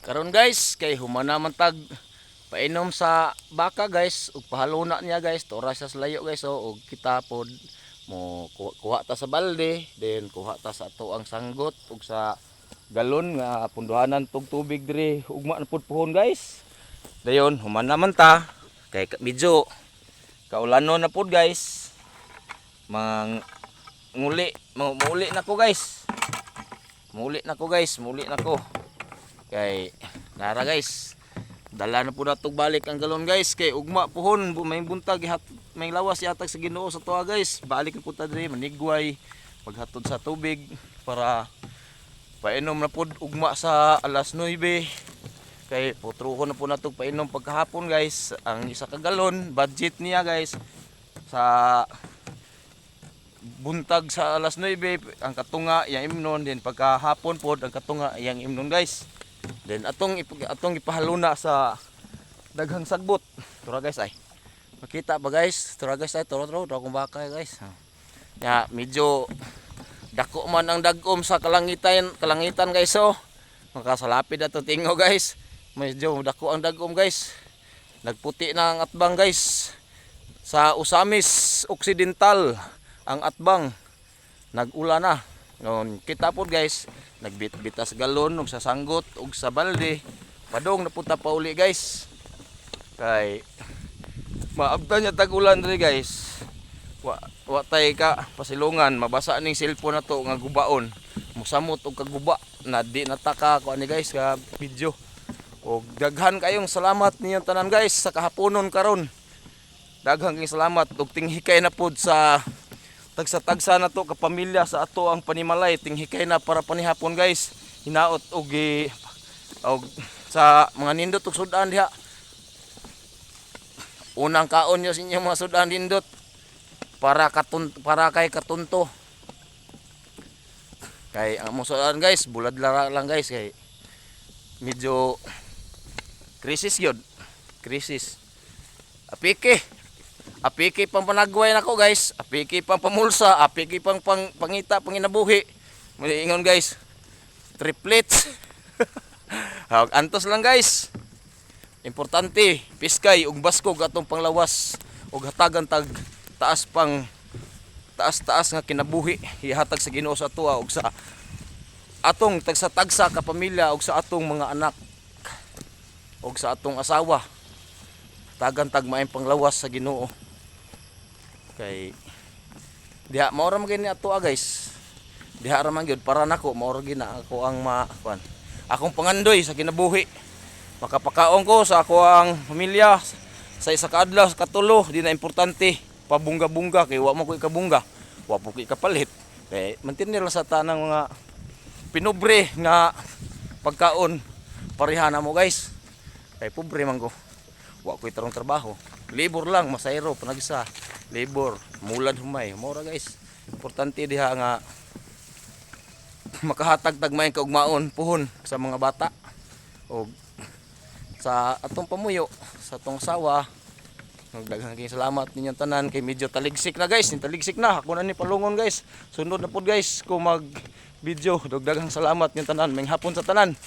Karon guys, kay humana man tag painom sa baka guys, ug pahaluna niya guys, tora siya sa layo guys, ug kita pod mo kuha ta sa balde, then kuha ta sa ato ang sanggot ug sa galon nga punduhanan tog tubig diri, ugma na pod puhon guys. Dayon humana man ta kay medyo kaulanon na pod guys. Muli na ko guys. Muli na ko. Kay nara guys, dala na po natog balik ang galon guys, kay ugma puhon may buntag may lawas yatag sa Ginoo sa tuwa guys. Balik po ta diri manigway paghatod sa tubig para painom na pod ugma sa alas 9. Kay putruhon na po natog painom pagkahapon guys. Ang isa ka galon budget niya guys sa buntag sa alas 9 ang katunga yang imnon, din pagkahapon pod ang katunga yang imnon guys. Then atong ipahaluna sa daghang sagbot. Tura guys ay. Makita ba guys? Tura guys ay turo kung baka guys. Ya medyo dako man ang dagom sa kalangitan guys oh. Makasalapid ato tingo guys. Medyo dako ang dagom guys. Nagputi na ang atbang guys. Sa Usamis Occidental ang atbang nag-ula na. Ngon kita pod guys, nagbit-bitas galon ug sa sanggot ug sa balde. Padong napunta pa uli guys. Kay maabtan niya tag-ulan diri guys. Wa tay ka pasilungan, mabasa ning cellphone nato nga gubaon. Musamot og kaguba na di nataka ko ani guys ka video. Og daghan kayong salamat ninyong tanan guys sa kahaponon karon. Daghang kayong salamat ug tinghikay na pod sa tagsa na to kapamilya sa ato ang panimalay, tinghikay na para panihapon guys. Hinaot og sa mga nindot ug sudan diha. Unang kaon nyo sa inyong mga sudan nindot para kay katunto. Kay ang mga sudan guys, buladlara lang guys kay medyo krisis yun. Krisis. Apiki pang panagway nako guys, apiki pang pamulsa, apiki pang pangita panginabuhi. Ingon guys, triplets. Antos lang guys. Importante, piskay ug baskog atong panglawas ug hatagan tag taas nga kinabuhi ihatag sa Ginoo sa atuwa ug sa atong tagsa ka pamilya ug sa atong mga anak ug sa atong asawa. Tagan tag maayong panglawas sa Ginoo. Kay diha mao ra man gini ato guys. Diha ra man gyud para nako mao ra gina ako ang makuan. Akong pangandoy sa kinabuhi. Makapakaon ko sa ako ang pamilya sa isa ka adlaw sa katulo, di na importante pabungga-bungga kay wa mo ko ikabungga. Wa po ko ikapalit. Kay mantinir lang sa tanang mga pinobre nga pagkaon pareha na mo guys. Kay pobre man ko. Wa ko itarong trabaho. Labor lang, masayro panagisa. Labor, mulad humay. Mora guys. Importante diha nga makahatag tag maayong kaugmaon puhon sa mga bata o sa atong pamuyo, sa atong sawa. Nagdaghang salamat ninyong tanan kay medyo taligsik na guys. Taligsik na. Ako na ni palungon guys. Sunod na pod guys ko mag video. Daghang salamat ninyong tanan. May hapon sa tanan.